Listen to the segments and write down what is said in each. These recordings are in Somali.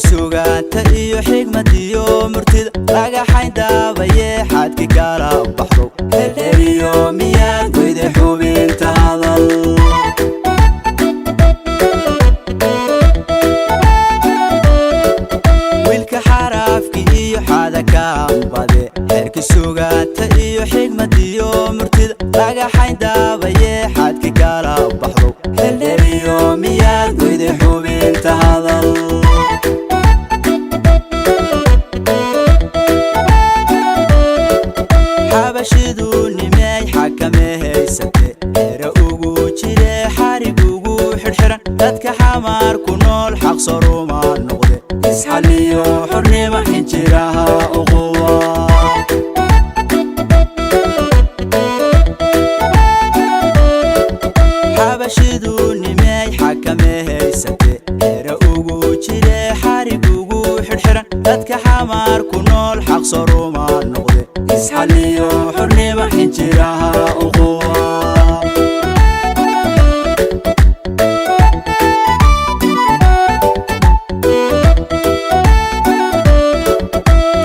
sugaanta iyo xigmad iyo murtida laga xayndaabaya xadki kala baxdo heeriyo miyaad weyday xubinta hadal wiilka xarafki iyo xadaka bade heerki sugaanta iyo xigmad iyo murtida laga xayndaabaya xadki kala baxdo heeriyo miyaad weyday xubinta hadal xabashidu nimay xakameeysate era ugu jire xarig ugu xirxiran dadka xamaar ku nool xaq soruma noqde isxaliyo xornimo xinjiraha uquwa xabashidu nimay xakameeysate era ugu jire xarig ugu xirxiran dadka xamaar ku nool xaq soruma noqde isxaliyo xornimo xinjiraha uquwa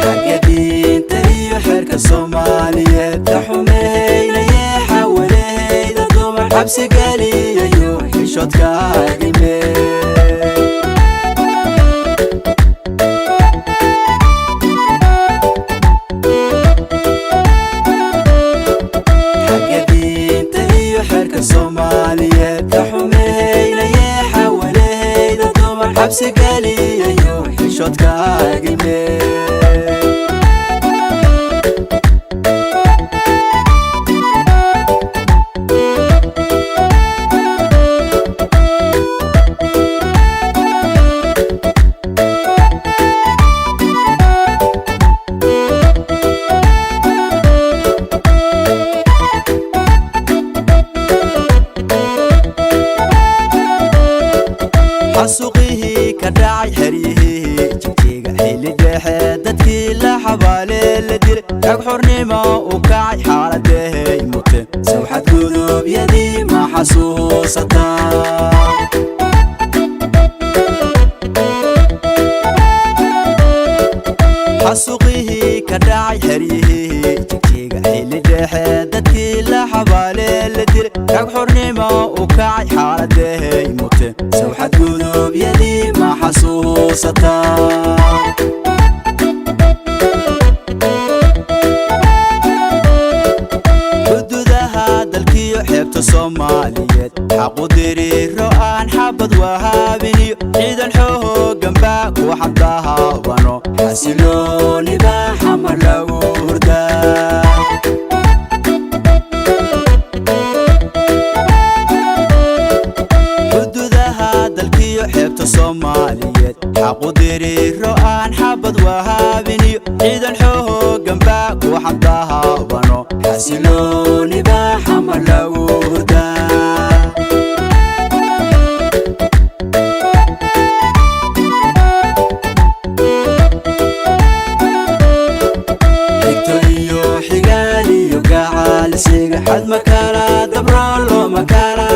xagga diinta iyo xeerka Soomaaliyeed taxumeynaya xawaleyda dumar xabsi galiyayo xishoodka dhimay Soomaaliyeed taxumeynaya xawaleyda dumar xabsi galiyayo xishoodka dhimay xasuuqihii ka dhacay xeryihii jigjiga xilli dhexe dadkii la xabaale la dilay rag xornimo u kacay xaaladehay muteen sawxad gudubyadii ma xasuusataa xasuuqihii ka dhacay xeryihii jigjiga xilli dhexe dadkii la xabaale la dilay rag xornimo u kacay xaaladehay muteen sawxad gudubyadii ma xasuusataa xuduudaha dalkiyo xeebta Soomaaliyeed xaqu diriiro aan xabad wahaabiniyo ciidan xoogan baa ku xamdahabano xasilooni baa xamar lagu hurdaa xeebta Soomaaliyeed xaqu diriiro aan xabad wahaabiniyo ciidan xoogan baa ku xamdahabano xasilooni baa xamar lagu hurdaa xigto iyo xigaal iyo gacal siga xad makala dabro loo makala